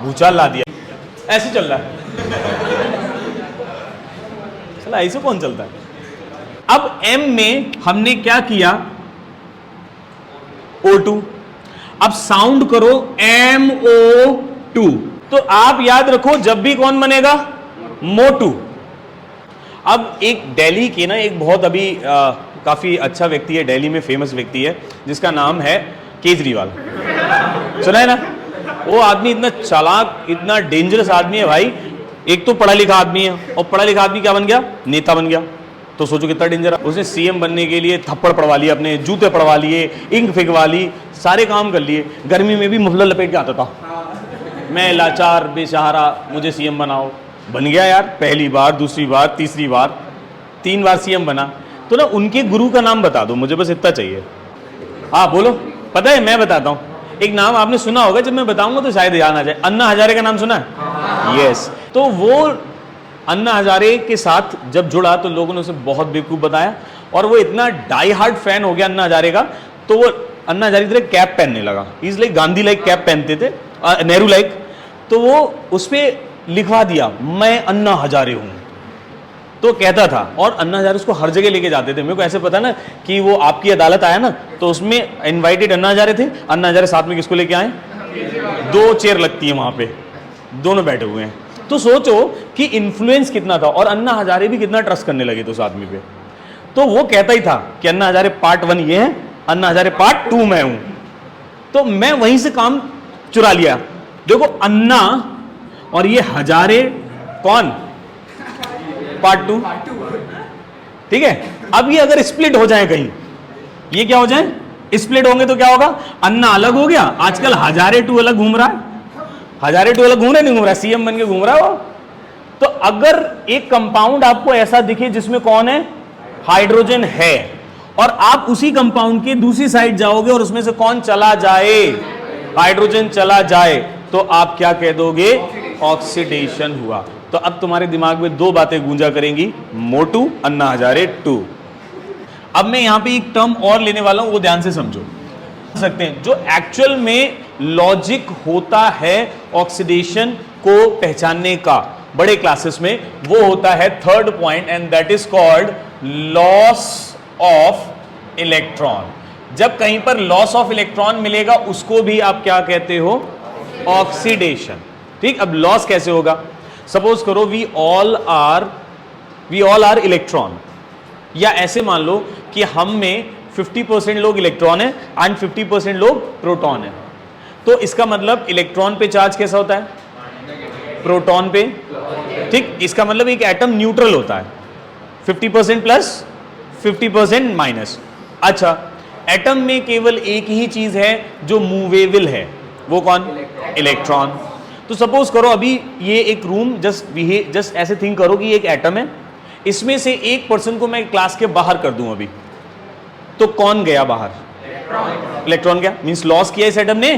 भूचाल ला दिया, ऐसे चल रहा है। चला ऐसे कौन चलता है? अब M में हमने क्या किया, O2। अब साउंड करो MO2। तो आप याद रखो जब भी कौन बनेगा, मोटू। अब एक दिल्ली के ना एक बहुत अभी काफी अच्छा व्यक्ति है, दिल्ली में फेमस व्यक्ति है, जिसका नाम है केजरीवाल। सुना है ना? वो आदमी इतना चालाक, इतना डेंजरस आदमी है भाई। एक तो पढ़ा लिखा आदमी है, और पढ़ा लिखा आदमी क्या बन गया, नेता बन गया। तो सोचो कितना डेंजर है। उसने सीएम बनने के लिए थप्पड़ पड़वा लिए, अपने जूते पड़वा लिए, इंक फेंकवा ली, सारे काम कर लिए। गर्मी में भी मुफलर लपेट के आता था, मैं लाचार बेसहारा, मुझे सीएम बनाओ। बन गया यार, पहली बार, दूसरी बार, तीसरी बार, 3 बार सीएम बना। तो ना उनके गुरु का नाम बता दो मुझे, बस इतना चाहिए। हाँ बोलो, पता है मैं बताता हूँ। एक नाम आपने सुना होगा, जब मैं बताऊंगा तो शायद याद आ जाए। अन्ना हजारे का नाम सुना है? यस। तो वो अन्ना हजारे के साथ जब जुड़ा तो लोगों ने उसे बहुत बेवकूफ बताया, और वो इतना डाई हार्ड फैन हो गया अन्ना हजारे का, तो वो अन्ना हजारे की तरह कैप पहनने लगा। Is like Gandhi like cap पहनते थे, नेहरू लाइक। तो वो उस पर लिखवा दिया, मैं अन्ना हजारे हूं। तो कहता था, और अन्ना हजारे उसको हर जगह लेके जाते थे। मेरे को ऐसे पता ना कि वो आपकी अदालत आया ना, तो उसमें इनवाइटेड अन्ना हजारे थे। अन्ना हजारे साथ में किसको लेके आए? 2 चेयर लगती है वहां पे, दोनों बैठे हुए हैं। तो सोचो कि इन्फ्लुएंस कितना था, और अन्ना हजारे भी कितना ट्रस्ट करने लगे थे उस आदमी पे। तो वो कहता ही था कि अन्ना हजारे पार्ट 1 ये है, अन्ना हजारे पार्ट 2 मैं हूं। तो मैं वहीं से काम चुरा लिया। देखो अन्ना और ये हजारे कौन, पार्ट 2, ठीक है। अब ये अगर स्प्लिट हो जाए कहीं, ये क्या हो जाए, स्प्लिट होंगे तो क्या होगा, अन्ना अलग हो गया, आजकल हजारे 2 अलग घूम रहा है। हजारे 2 अलग घूम रहा, नहीं घूम रहा, सीएम बन के घूम रहा है वो। तो अगर एक कंपाउंड आपको ऐसा दिखे जिसमें कौन है, हाइड्रोजन है, और आप उसी कंपाउंड के दूसरी साइड जाओगे और उसमें से कौन चला जाए, हाइड्रोजन चला जाए, तो आप क्या कह दोगे, ऑक्सीडेशन हुआ। तो अब तुम्हारे दिमाग में 2 बातें गूंजा करेंगी, मोटू, अन्ना हजारे 2। अब मैं यहां पे एक टर्म और लेने वाला हूं, वो ध्यान से समझो सकते हैं, जो एक्चुअल में लॉजिक होता है ऑक्सीडेशन को पहचानने का बड़े क्लासेस में, वो होता है 3rd point, and that is called loss of electron. जब कहीं पर लॉस ऑफ इलेक्ट्रॉन मिलेगा उसको भी आप क्या कहते हो, ऑक्सीडेशन। ठीक, अब लॉस कैसे होगा, सपोज करो वी ऑल आर इलेक्ट्रॉन, या ऐसे मान लो कि हम में 50% लोग इलेक्ट्रॉन है एंड 50% लोग प्रोटॉन है। तो इसका मतलब इलेक्ट्रॉन पे चार्ज कैसा होता है, प्रोटॉन पे। ठीक, इसका मतलब एक एटम न्यूट्रल होता है, 50% प्लस 50% माइनस। अच्छा, एटम में केवल एक ही चीज है जो मूवेबल है, वो कौन, इलेक्ट्रॉन। तो सपोज करो अभी ये एक रूम, जस्ट ऐसे थिंक करो कि एक एटम है, इसमें से एक पर्सन को मैं क्लास के बाहर कर दूं अभी, तो कौन गया बाहर, इलेक्ट्रॉन गया, मींस लॉस किया इस एटम ने।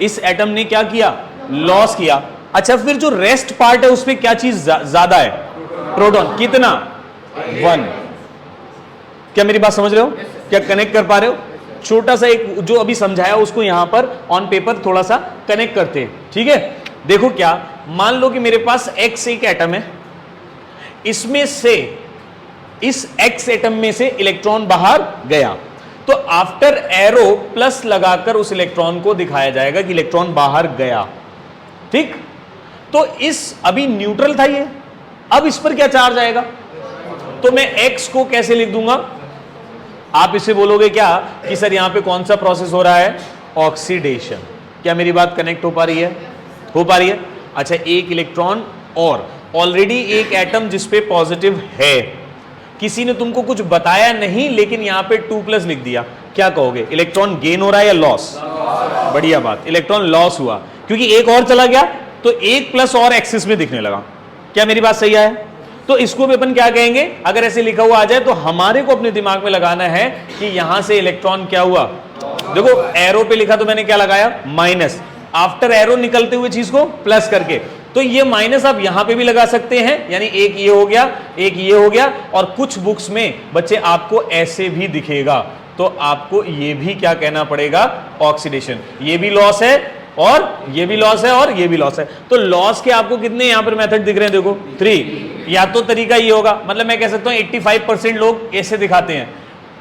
इस एटम ने क्या किया, लॉस किया। अच्छा, फिर जो रेस्ट पार्ट है उसमें क्या चीज ज्यादा है, प्रोटॉन। कितना, 1। क्या मेरी बात समझ रहे हो, क्या कनेक्ट कर पा रहे हो? छोटा सा एक जो अभी समझाया उसको यहां पर ऑन पेपर थोड़ा सा कनेक्ट करते हैं, ठीक है। देखो क्या, मान लो कि मेरे पास X एक एटम है, इसमें से इस X एटम में से इलेक्ट्रॉन बाहर गया, तो आफ्टर एरो प्लस लगाकर उस इलेक्ट्रॉन को दिखाया जाएगा कि इलेक्ट्रॉन बाहर गया। ठीक, तो इस अभी न्यूट्रल था ये, अब इस पर क्या चार्ज आएगा, तो मैं X को कैसे लिख दूंगा, आप इसे बोलोगे क्या कि सर यहां पे कौन सा प्रोसेस हो रहा है, ऑक्सीडेशन। क्या मेरी बात कनेक्ट हो पा रही है, हो पा रही है? अच्छा, एक इलेक्ट्रॉन और ऑलरेडी एक एटम जिसपे पॉजिटिव है, किसी ने तुमको कुछ बताया नहीं लेकिन यहां पे 2+ लिख दिया, क्या कहोगे, इलेक्ट्रॉन गेन हो रहा है या लॉस? बढ़िया बात, इलेक्ट्रॉन लॉस हुआ, क्योंकि एक और चला गया तो 1+ और एक्सिस में दिखने लगा। क्या मेरी बात सही है? तो इसको भी अपन क्या कहेंगे, अगर ऐसे लिखा हुआ आ जाए तो हमारे को अपने दिमाग में लगाना है कि यहां से इलेक्ट्रॉन क्या हुआ। देखो एरो पे लिखा तो मैंने क्या लगाया, माइनस, आफ्टर एरो निकलते हुए चीज को प्लस करके, तो ये माइनस आप यहां पे भी लगा सकते हैं, यानी एक ये हो गया, एक ये हो गया, और कुछ बुक्स में बच्चे आपको ऐसे भी दिखेगा, तो आपको ये भी क्या कहना पड़ेगा, ऑक्सीडेशन। ये भी लॉस है और ये भी लॉस है और ये भी लॉस है। तो लॉस के आपको कितने यहां पर मेथड दिख रहे हैं, देखो 3। या तो तरीका ये होगा, मतलब मैं कह सकता हूं 85% लोग ऐसे दिखाते हैं,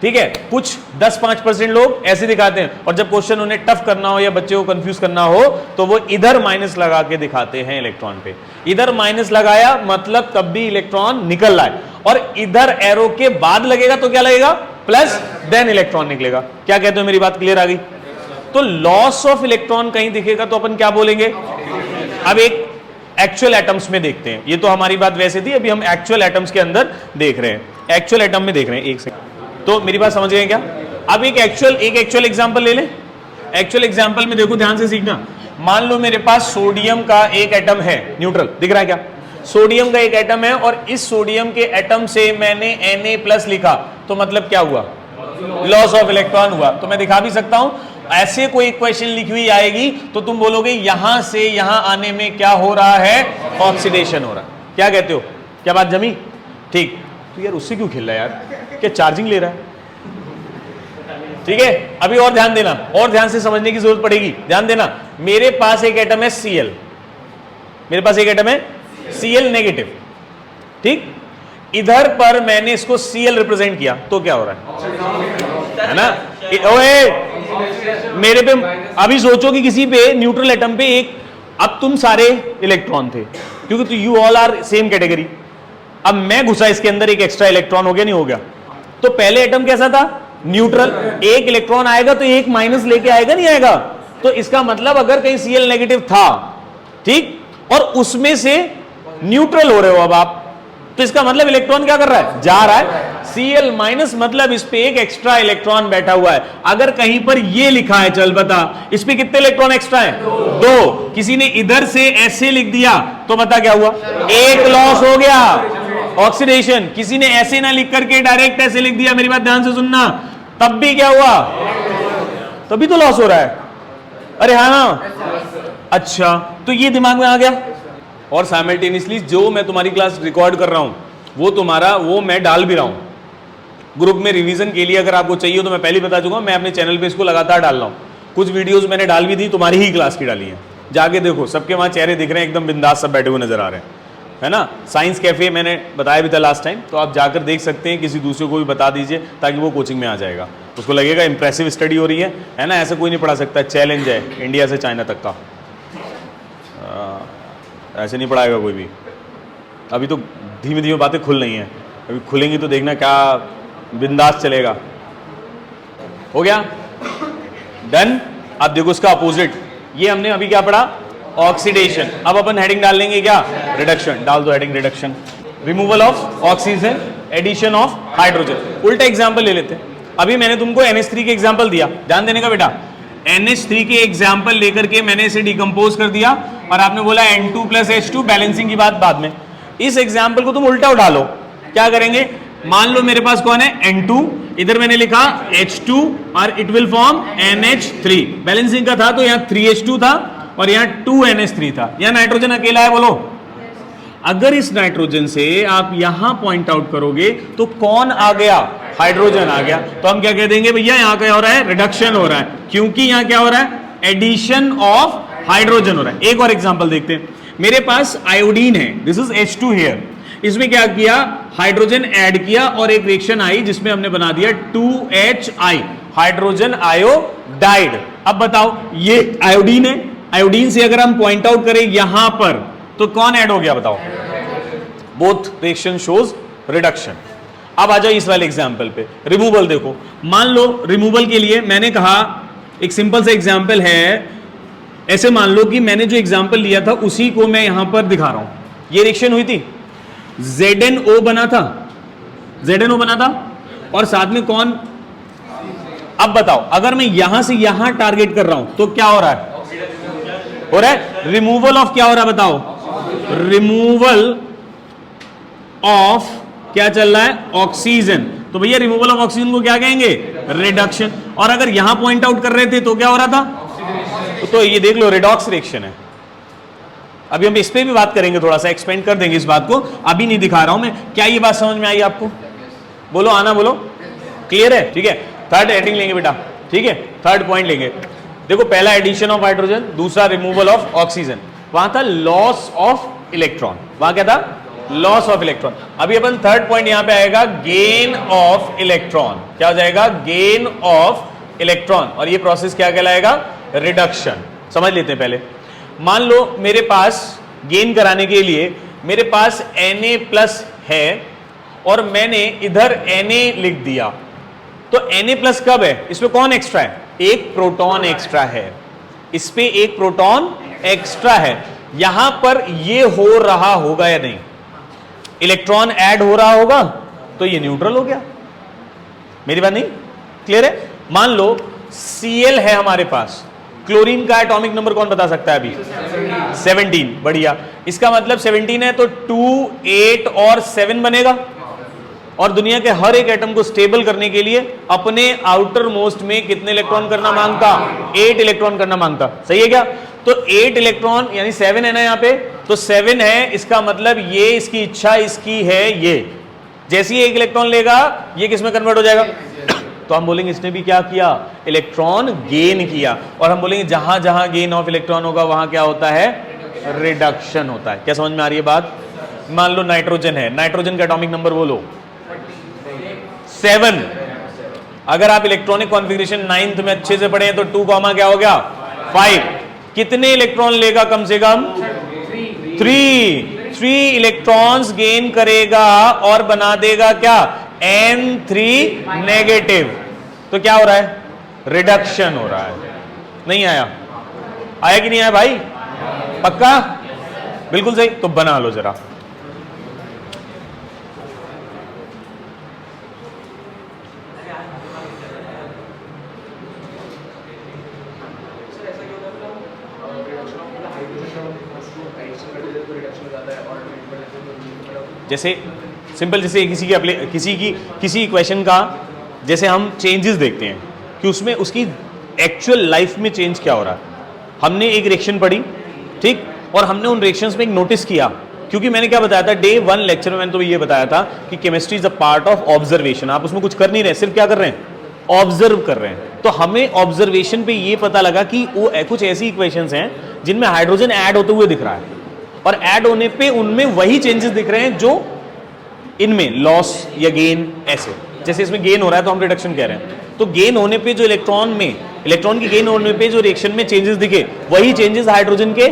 ठीक है, कुछ 10-5% लोग ऐसे दिखाते हैं, और जब क्वेश्चन उन्हें टफ करना हो या बच्चे को कंफ्यूज करना हो तो वो इधर माइनस लगा के दिखाते हैं इलेक्ट्रॉन पे। इधर माइनस लगाया मतलब तब भी इलेक्ट्रॉन निकल रहा है, और इधर एरो के बाद लगेगा तो क्या लगेगा, प्लस, देन इलेक्ट्रॉन निकलेगा। क्या कहते हो, मेरी बात क्लियर आ गई? तो लॉस ऑफ इलेक्ट्रॉन कहीं दिखेगा तो अपन क्या बोलेंगे? अब एक एक्चुअल एटम्स में देखते हैं, ये तो हमारी बात वैसे थी, अभी हम एक्चुअल एटम्स के अंदर देख रहे हैं, एक्चुअल एटम में देख रहे हैं। एक सेकंड, तो मेरी बात समझ गए क्या? अब एक एक्चुअल एग्जांपल ले लें। एक्चुअल एग्जांपल में देखो, ध्यान से सीखना। मान लो मेरे पास सोडियम का एक एटम है, न्यूट्रल दिख रहा है क्या? सोडियम का एक एटम है, और इस सोडियम के एटम से मैंने Na+ लिखा, तो मतलब क्या हुआ? लॉस ऑफ इलेक्ट्रॉन हुआ। तो मैं दिखा भी सकता हूं, ऐसे कोई इक्वेशन लिखी हुई आएगी तो तुम बोलोगे यहां से यहां आने में क्या हो रहा है? ऑक्सीडेशन हो रहा है। क्या कहते हो? क्या बात जमी? ठीक। तो यार उससे क्यों खेल रहा है यार? क्या चार्जिंग ले रहा है? ठीक है, अभी और ध्यान देना, और ध्यान से समझने की जरूरत पड़ेगी। ध्यान देना, मेरे पास एक एटम है Cl, मेरे पास एक एटम है Cl नेगेटिव, ठीक। इधर पर मैंने इसको Cl रिप्रेजेंट किया तो क्या हो रहा है ना? ओए मेरे पे अभी सोचो कि किसी पे न्यूट्रल एटम पे एक, अब तुम सारे इलेक्ट्रॉन थे क्योंकि तो you all are same category, अब मैं घुसा इसके अंदर, एक एक्स्ट्रा इलेक्ट्रॉन हो गया, नहीं हो गया? तो पहले एटम कैसा था? न्यूट्रल। एक इलेक्ट्रॉन आएगा तो एक माइनस लेके आएगा, नहीं आएगा? तो इसका मतलब अगर कहीं Cl नेगेटिव था, ठीक, और उसमें से न्यूट्रल हो रहे हो अब आप, तो इसका मतलब इलेक्ट्रॉन क्या कर रहा है? जा रहा है। Cl माइनस मतलब इस पे एक एक्स्ट्रा इलेक्ट्रॉन बैठा हुआ है। अगर कहीं पर ये लिखा है, चल बता, इस पे कितने इलेक्ट्रॉन एक्स्ट्रा है? 2। किसी ने इधर से ऐसे लिख दिया तो बता क्या हुआ? एक लॉस हो गया, ऑक्सीडेशन। किसी ने ऐसे ना लिख करके डायरेक्ट ऐसे लिख दिया, मेरी बात ध्यान से सुनना, तब भी क्या हुआ? तभी तो लॉस हो रहा है। अरे हाँ ना, अच्छा, तो ये दिमाग में आ गया। और साइमल्टेनियसली जो मैं तुम्हारी क्लास रिकॉर्ड कर रहा हूं वो मैं डाल भी रहा हूं ग्रुप में रिवीजन के लिए। अगर आपको चाहिए तो मैं पहले बता चुका हूं, मैं अपने चैनल पे इसको लगातार डाल रहा हूं। कुछ वीडियोस मैंने डाल भी दी, तुम्हारी ही क्लास की डाली है, जाके देखो, सबके वहां चेहरे दिख रहे हैं, एकदम बिंदास सब बैठे हुए नजर आ रहे हैं, है ना? साइंस कैफे मैंने बताया भी था लास्ट टाइम, तो आप जाकर देख सकते हैं, किसी दूसरे को भी बता दीजिए ताकि वो कोचिंग में आ जाएगा, उसको लगेगा इंप्रेसिव स्टडी हो रही है ना? ऐसे कोई नहीं पढ़ा सकता, चैलेंज है इंडिया से चाइना तक का, ऐसे नहीं पढ़ाएगा कोई भी। अभी तो धीमे धीमे बातें खुल रही हैं, अभी खुलेंगी तो देखना क्या बिंदास चलेगा। हो गया? डन। अब देखो इसका अपोजिट, ये हमने अभी क्या पढ़ा? ऑक्सीडेशन। अब अपन हेडिंग डाल लेंगे क्या? रिडक्शन। डाल दो heading reduction. Removal of oxygen, addition of hydrogen. उल्टा एग्जाम्पल ले लेते हैं। अभी मैंने तुमको NH3 के एग्जाम्पल दिया, ध्यान देने का बेटा। NH3 के एग्जाम्पल लेकर के मैंने इसे डिकम्पोज कर दिया और आपने बोला N2 + H2, बैलेंसिंग की बात बाद में। इस एग्जाम्पल को तुम उल्टा उठा लो। क्या करेंगे? मान लो मेरे पास कौन है? N2, इधर मैंने लिखा H2 और it will form NH3। Balancing का था तो यहाँ 3H2 था और यहाँ 2NH3 था। यहाँ नाइट्रोजन अकेला है, बोलो। अगर इस नाइट्रोजन से आप यहां पॉइंट आउट करोगे तो कौन आ गया? हाइड्रोजन आ गया। तो हम क्या कह देंगे? भैया यहां क्या हो रहा है? रिडक्शन हो रहा है, क्योंकि यहां क्या हो रहा है? एडिशन ऑफ हाइड्रोजन हो रहा है। एक और एग्जांपल देखते हैं। मेरे पास आयोडीन है, दिस इज H2 हियर। इसमें क्या किया? हाइड्रोजन ऐड किया और एक रिएक्शन आई जिसमें हमने बना दिया 2HI, हाइड्रोजन आयोडाइड। अब बताओ, ये आयोडीन है, आयोडीन से अगर हम पॉइंट आउट करें यहां पर तो कौन ऐड हो गया? बताओ। Both reaction shows reduction. अब आ जाओ इस वाले एग्जांपल पे, रिमूवल देखो। मान लो रिमूवल के लिए मैंने कहा, एक सिंपल सा एग्जांपल है, ऐसे मान लो कि मैंने जो एग्जांपल लिया था उसी को मैं यहां पर दिखा रहा हूं। ये रिएक्शन हुई थी, ZnO बना था, ZnO बना था, और साथ में कौन? अब बताओ, अगर मैं यहां से यहां टारगेट कर रहा हूं तो क्या हो रहा है? हो रहा है रिमूवल ऑफ, क्या हो रहा है बताओ? रिमूवल ऑफ क्या चल रहा है? ऑक्सीजन। तो भैया रिमूवल ऑफ ऑक्सीजन को क्या कहेंगे? रिडक्शन। और अगर यहां पॉइंट आउट कर रहे थे तो क्या हो रहा था? तो ये देख लो, रिडॉक्स रिएक्शन है। अभी हम इस पे भी बात करेंगे, थोड़ा सा एक्सपेंड कर देंगे इस बात को, अभी नहीं दिखा रहा हूं मैं। क्या ये बात समझ में आई आपको? बोलो, आना बोलो। क्लियर है? ठीक है। थर्ड हेडिंग लेंगे बेटा, ठीक है, थर्ड पॉइंट लेंगे। देखो पहला एडिशन ऑफ हाइड्रोजन, दूसरा रिमूवल ऑफ ऑक्सीजन, वहां था लॉस ऑफ इलेक्ट्रॉन, वहां क्या था, लॉस ऑफ इलेक्ट्रॉन। अभी अपन थर्ड पॉइंट यहां पे आएगा गेन ऑफ इलेक्ट्रॉन। क्या हो जाएगा, गेन ऑफ इलेक्ट्रॉन, और ये प्रोसेस क्या कहलाएगा, रिडक्शन। समझ लेते हैं पहले। मान लो मेरे पास गेन कराने के लिए मेरे पास Na+ है और मैंने इधर Na लिख दिया, तो Na+ कब है, इसमें कौन एक्स्ट्रा है, एक प्रोटॉन एक्स्ट्रा है, इस पे एक प्रोटॉन एक्स्ट्रा है। यहां पर ये हो रहा होगा या नहीं, इलेक्ट्रॉन ऐड हो रहा होगा, तो ये न्यूट्रल हो गया। मेरी बात नहीं क्लियर है। मान लो Cl है हमारे पास, क्लोरीन का एटॉमिक नंबर कौन बता सकता है अभी, 17, बढ़िया। इसका मतलब 17 है तो 2, 8 और 7 बनेगा, और दुनिया के हर एक एटम को स्टेबल करने के लिए अपने आउटर मोस्ट में कितने इलेक्ट्रॉन करना मांगता, 8 इलेक्ट्रॉन करना मांगता, सही है क्या। तो 8 इलेक्ट्रॉन यानी 7 है ना यहाँ पे, तो 7 है, इसका मतलब ये इसकी इच्छा इसकी है, ये जैसे ही 1 इलेक्ट्रॉन लेगा ये किस में कन्वर्ट हो जाएगा, तो हम बोलेंगे इसने भी क्या किया, इलेक्ट्रॉन गेन किया। और हम बोलेंगे जहां जहां गेन ऑफ इलेक्ट्रॉन होगा वहां क्या होता है, रिडक्शन होता है। क्या समझ में आ रही है बात। मान लो नाइट्रोजन है, नाइट्रोजन का एटॉमिक नंबर बोलो 7। अगर आप इलेक्ट्रॉनिक कॉन्फ़िगरेशन 9th में अच्छे से पढ़े तो 2, क्या हो गया 5। कितने इलेक्ट्रॉन लेगा कम से कम, 3 इलेक्ट्रॉन्स गेन करेगा और बना देगा क्या, N3 नेगेटिव। तो क्या हो रहा है, रिडक्शन हो रहा है। नहीं आया, आया कि नहीं आया भाई, पक्का, बिल्कुल सही। तो बना लो जरा, जैसे सिंपल, जैसे किसी इक्वेशन का जैसे हम चेंजेस देखते हैं कि उसमें उसकी एक्चुअल लाइफ में चेंज क्या हो रहा है। हमने एक रिएक्शन पढ़ी, ठीक, और हमने उन रिएक्शंस में एक नोटिस किया, क्योंकि मैंने क्या बताया था डे 1 लेक्चर में, मैंने तो ये बताया था कि chemistry is a part of observation. आप उसमें कुछ कर नहीं रहे, सिर्फ क्या कर रहे हैं, ऑब्जर्व कर रहे हैं। तो हमें ऑब्जर्वेशन पे ये पता लगा कि वो कुछ ऐसी इक्वेशंस हैं जिनमें हाइड्रोजन ऐड होते हुए दिख रहा है, और ऐड होने पे उनमें वही चेंजेस दिख रहे हैं जो इनमें लॉस या गेन, ऐसे जैसे इसमें गेन हो रहा है तो हम रिडक्शन कह रहे हैं। तो गेन होने पे जो इलेक्ट्रॉन की गेन होने पे जो रिएक्शन में चेंजेस दिखे, वही चेंजेस हाइड्रोजन के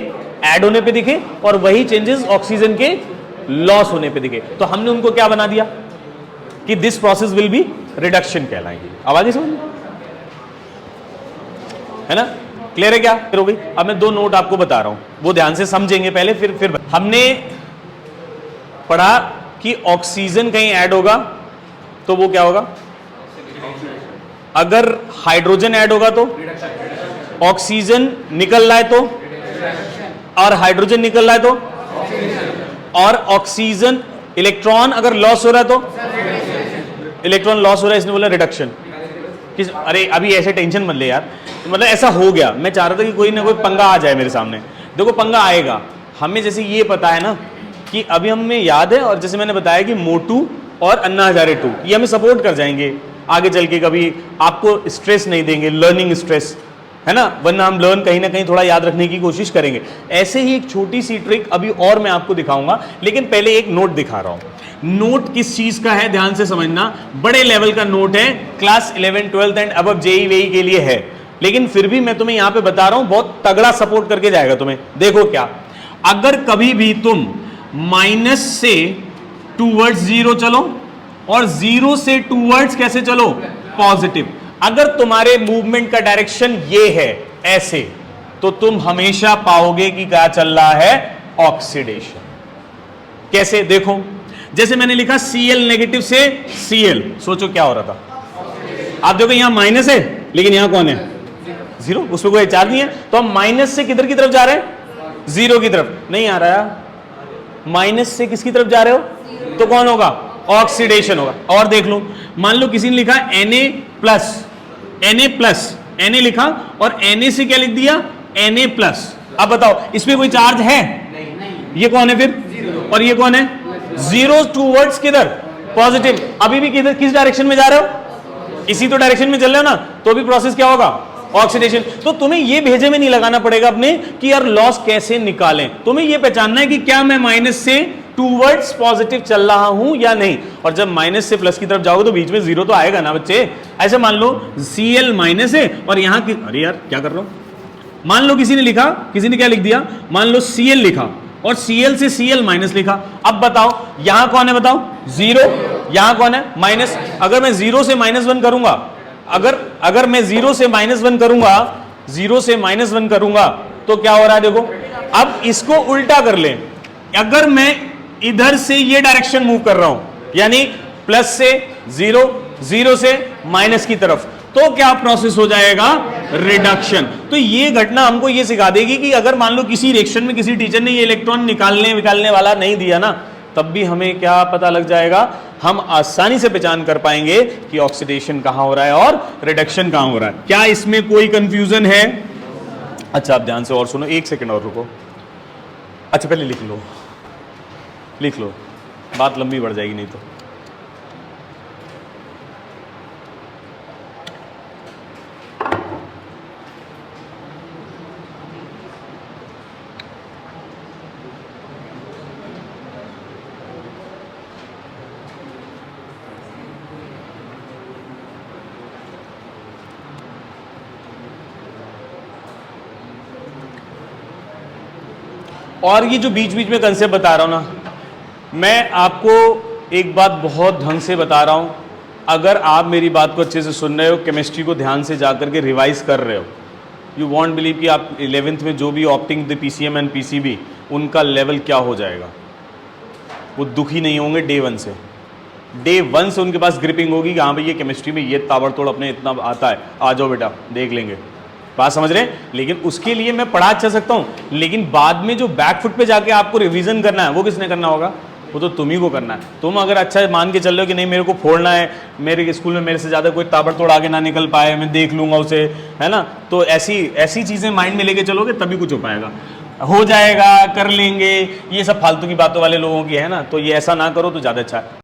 ऐड होने पे दिखे, और वही चेंजेस ऑक्सीजन के लॉस होने पे दिखे। तो हमने उनको क्या बना दिया कि this process will be reduction कहलाएंगे। अब आगे समझ है ना, क्लियर है क्या, फिर हो गई। अब मैं 2 नोट आपको बता रहा हूं, वो ध्यान से समझेंगे पहले, फिर हमने पढ़ा कि ऑक्सीजन कहीं ऐड होगा तो वो क्या होगा, अगर हाइड्रोजन ऐड होगा तो, ऑक्सीजन निकल रहा है तो, और हाइड्रोजन निकल रहा है तो, और ऑक्सीजन इलेक्ट्रॉन अगर लॉस हो रहा है तो, इलेक्ट्रॉन लॉस हो रहा है, इसने बोला रिडक्शन। अरे अभी ऐसे टेंशन मत ले यार, मतलब ऐसा हो गया, मैं चाह रहा था कि कोई ना कोई पंगा आ जाए मेरे सामने। देखो पंगा आएगा, हमें जैसे ये पता है ना कि अभी हमें याद है, और जैसे मैंने बताया कि मोटू और अन्ना हजारे 2 ये हमें सपोर्ट कर जाएंगे आगे चल के, कभी आपको स्ट्रेस नहीं देंगे, लर्निंग स्ट्रेस है ना, वरना हम लर्न कहीं ना कहीं थोड़ा याद रखने की कोशिश करेंगे। ऐसे ही एक छोटी सी ट्रिक अभी और मैं आपको दिखाऊंगा, लेकिन पहले एक नोट दिखा रहा हूं। नोट किस चीज का है ध्यान से समझना, बड़े लेवल का नोट है, क्लास 11, 12 एंड अबव जेई वेई के लिए है, लेकिन फिर भी मैं तुम्हें यहां पे बता रहा हूं, बहुत तगड़ा सपोर्ट करके जाएगा तुम्हें। देखो क्या, अगर कभी भी तुम माइनस से टूवर्ड्स 0 चलो और 0 से टूवर्ड्स कैसे चलो, पॉजिटिव, अगर तुम्हारे मूवमेंट का डायरेक्शन ये है ऐसे, तो तुम हमेशा पाओगे कि क्या चल रहा है, ऑक्सीडेशन। कैसे, देखो जैसे मैंने लिखा Cl नेगेटिव से Cl, सोचो क्या हो रहा था। आप देखो यहां माइनस है, लेकिन यहां कौन है, 0, उसमें कोई चार्ज नहीं है, तो हम माइनस से किधर की तरफ जा रहे हैं, 0 की तरफ। नहीं आ रहा है, माइनस से किसकी तरफ जा रहे हो, तो कौन होगा, ऑक्सीडेशन होगा। और देख लो, मान लो किसी ने लिखा Na लिखा और Na से क्या लिख दिया, Na+। अब बताओ इसमें कोई चार्ज है, ये कौन है फिर, और ये कौन है, 0 टूवर्ड्स किधर, पॉजिटिव। अभी भी किधर, किस डायरेक्शन में जा रहे हो, इसी तो डायरेक्शन में चल रहे हो ना, तो भी प्रोसेस क्या होगा, ऑक्सीडेशन। तो तुम्हें ये भेजे में नहीं लगाना पड़ेगा अपने कि यार लॉस कैसे निकालें, तुम्हें ये पहचानना है कि क्या मैं माइनस से टूवर्ड्स पॉजिटिव चल रहा हूं या नहीं। और जब माइनस से प्लस की तरफ जाओगे तो बीच में जीरो तो आएगा ना बच्चे। ऐसे मान लो Cl माइनस है और यहां की, अरे यार क्या कर रहा हूं, मान लो किसी ने लिखा, किसी ने क्या लिख दिया, मान लो Cl लिखा और Cl से Cl माइनस लिखा। अब बताओ यहां कौन है, बताओ जीरो, यहां कौन है माइनस। अगर मैं जीरो से -1 करूंगा, अगर मैं जीरो से -1 करूंगा, जीरो से -1 करूंगा तो क्या हो रहा है देखो। अब इसको उल्टा कर लें, अगर मैं इधर से ये डायरेक्शन मूव कर रहा हूं, यानी प्लस से जीरो, जीरो से माइनस की तरफ, तो क्या प्रोसेस हो जाएगा, रिडक्शन। तो ये घटना हमको ये सिखा देगी कि अगर मान लो किसी रिएक्शन में किसी टीचर ने ये इलेक्ट्रॉन निकालने वाला नहीं दिया ना, तब भी हमें क्या पता लग जाएगा, हम आसानी से पहचान कर पाएंगे कि ऑक्सीडेशन कहां हो रहा है और रिडक्शन कहां हो रहा है। क्या इसमें कोई कंफ्यूजन है? अच्छा आप ध्यान से और सुनो, एक सेकंड और रुको। अच्छा पहले लिख लो, लिख लो, बात लंबी बढ़ जाएगी नहीं तो। और ये जो बीच बीच में कंसेप्ट बता रहा हूं ना, मैं आपको एक बात बहुत ढंग से बता रहा हूं। अगर आप मेरी बात को अच्छे से सुन रहे हो, केमिस्ट्री को ध्यान से जा करके रिवाइज कर रहे हो, यू वॉन्ट बिलीव कि आप 11th में जो भी opting the PCM and PCB, उनका लेवल क्या हो जाएगा। वो दुखी नहीं होंगे डे 1 से। डे 1 से उनके पास ग्रिपिंग होगी कि हाँ भाई ये केमिस्ट्री में ये ताबड़तोड़ अपने इतना आता है, आ जाओ बेटा देख लेंगे, बात समझ रहे हैं। लेकिन उसके लिए मैं पढ़ा अच्छा सकता हूं, लेकिन बाद में जो बैकफुट पे जाके आपको रिवीजन करना है वो किसने करना होगा, वो तो तुम ही को करना है। तुम अगर अच्छा मान के चल रहे हो कि नहीं मेरे को फोड़ना है, मेरे स्कूल में मेरे से ज़्यादा कोई ताबड़तोड़ आगे ना निकल पाए, मैं देख लूंगा उसे, है ना, तो ऐसी चीज़ें माइंड में लेके चलोगे तभी कुछ हो पाएगा। हो जाएगा, कर लेंगे, ये सब फालतू की बातों वाले लोगों की है ना, तो ये ऐसा ना करो तो ज़्यादा अच्छा है।